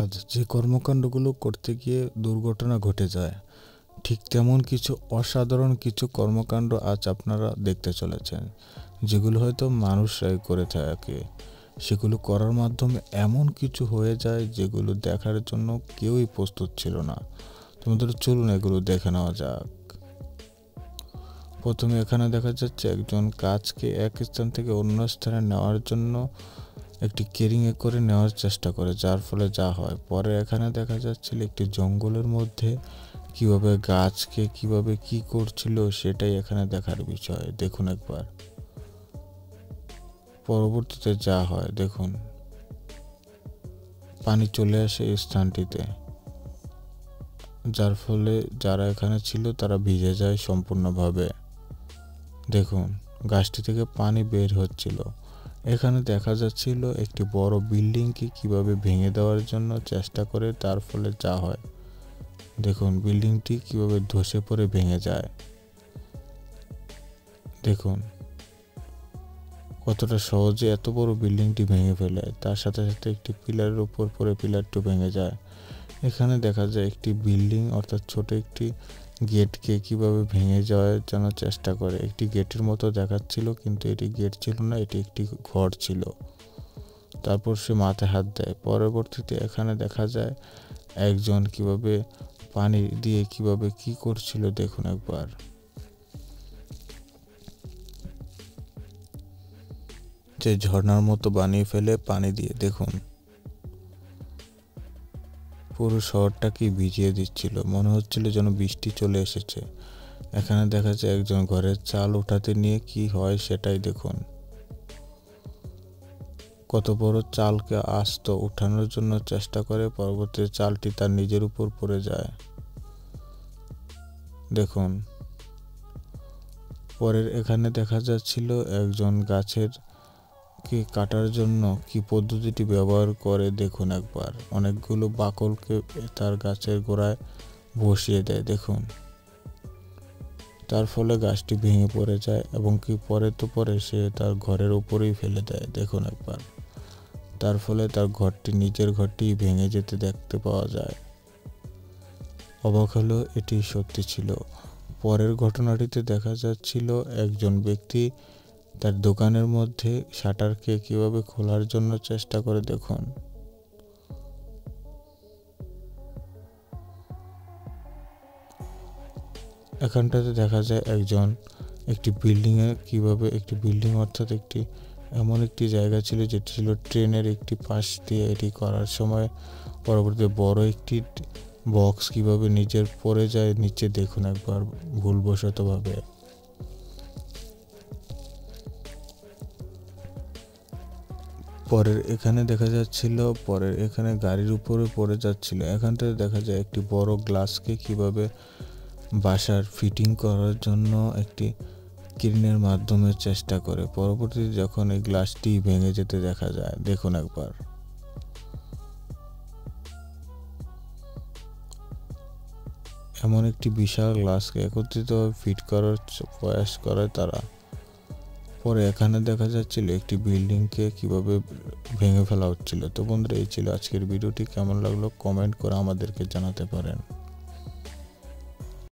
কাজ, যে কর্মকাণ্ডগুলো করতে গিয়ে দুর্ঘটনা ঘটে যায়, ঠিক তেমন কিছু অসাধারণ কিছু কর্মকাণ্ড আজ আপনারা দেখতে চলেছেন, যেগুলো হয়তো মানুষরাই করে থাকে। সেগুলো করার মাধ্যমে এমন কিছু হয়ে যায় যেগুলো দেখার জন্য কেউই প্রস্তুত ছিল না। তোমাদের চলুন এগুলো দেখে নেওয়া যাক। প্রথমে এখানে দেখা যাচ্ছে একজন কাজকে এক স্থান থেকে অন্য স্থানে নেওয়ার জন্য একটি কেরিংয়ে করে নেওয়ার চেষ্টা করে, যার ফলে যা হয়। পরে এখানে দেখা যাচ্ছিল একটি জঙ্গলের মধ্যে কিভাবে গাছকে কিভাবে কি করছিল সেটাই এখানে দেখার বিষয়। দেখুন একবার পরবর্তীতে যা হয়। দেখুন পানি চলে আসে এই স্থানটিতে, যার ফলে যারা এখানে ছিল তারা ভিজে যায় সম্পূর্ণভাবে। দেখুন গাছটি থেকে পানি বের হচ্ছিল। এখানে দেখা যাচ্ছিল একটি বড় বিল্ডিংকে কিভাবে ভেঙে দেওয়ার জন্য চেষ্টা করে, তার ফলে যা হয়। দেখুন বিল্ডিংটি কিভাবে ধসে পড়ে ভেঙে যায়। দেখুন কতটা সহজে এত বড় বিল্ডিংটি ভেঙে ফেলে, তার সাথে সাথে একটি পিলারের উপর পড়ে পিলারটি ভেঙে যায়। এখানে দেখা যায় একটি বিল্ডিং অর্থাৎ ছোট একটি গেটকে কিভাবে ভেঙে যাওয়ার জন্য চেষ্টা করে। একটি গেটের মতো দেখাচ্ছিল, কিন্তু এটি গেট ছিল না, এটি একটি ঘর ছিল। তারপর সে মাথায় হাত দেয়। পরবর্তীতে এখানে দেখা যায় একজন কিভাবে পানি দিয়ে কিভাবে কি করছিল। দেখুন একবার যে ঝর্ণার মতো বানিয়ে ফেলে পানি দিয়ে। দেখুন পুরো শহরটাকে ভিজিয়ে দিচ্ছিল, মনে হচ্ছিল যেন বৃষ্টি চলে এসেছে। এখানে দেখা যায় একজন ঘরের চাল উঠাতে নিয়ে কি হয় সেটাই দেখুন। কত বড় চালকে আস্ত উঠানোর জন্য চেষ্টা করে, পরবর্তীতে চালটি তার নিজের উপর পড়ে যায়। দেখুন পরের এখানে দেখা যাচ্ছিল একজন গাছের কে কাটার জন্য কি পদ্ধতিটি ব্যবহার করে। দেখুন একবার অনেকগুলো বাকলকে তার গাছের গোড়ায় বসিয়ে দেয়। দেখুন তার ফলে গাছটি ভেঙে পড়ে যায় এবং কি পরে সে তার ঘরের উপরেই ফেলে দেয়। দেখুন একবার তার ফলে তার ঘরটি নিজের ঘরটি ভেঙে যেতে দেখতে পাওয়া যায়। অবাক হলো, এটি সত্যি ছিল। পরের ঘটনাটিতে দেখা যাচ্ছিল একজন ব্যক্তি তার দোকানের মধ্যে শাটারকে কিভাবে খোলার জন্য চেষ্টা করে। দেখুন এখানটাতে দেখা যায় একজন একটি বিল্ডিংয়ে কিভাবে একটি বিল্ডিং অর্থাৎ একটি এমন একটি জায়গা ছিল যেটি ছিল ট্রেনের একটি পাশ দিয়ে এটি করার সময় পরবর্তীতে বড় একটি বক্স কিভাবে নিচের পড়ে যায় নিচে। দেখুন একবার ভুলবশতভাবে। পরের এখানে দেখা যাচ্ছিল পরের এখানে গাড়ির উপরে পড়ে যাচ্ছিল। এখানটাতে দেখা যায় একটি বড় গ্লাসকে কিভাবে বাসার ফিটিং করার জন্য একটি ক্রেনের মাধ্যমে চেষ্টা করে, পরবর্তীতে যখন এই গ্লাসটি ভেঙে যেতে দেখা যায়। দেখুন একবার এমন একটি বিশাল গ্লাসকে একত্রিতভাবে ফিট করার প্রয়াস করে তারা। পরে এখানে দেখা যাচ্ছিল একটি বিল্ডিংকে কিভাবে ভেঙে ফেলা হচ্ছিল। তো বন্ধুরা এই ছিল আজকের ভিডিওটি। কেমন লাগলো কমেন্ট করে আমাদেরকে জানাতে পারেন।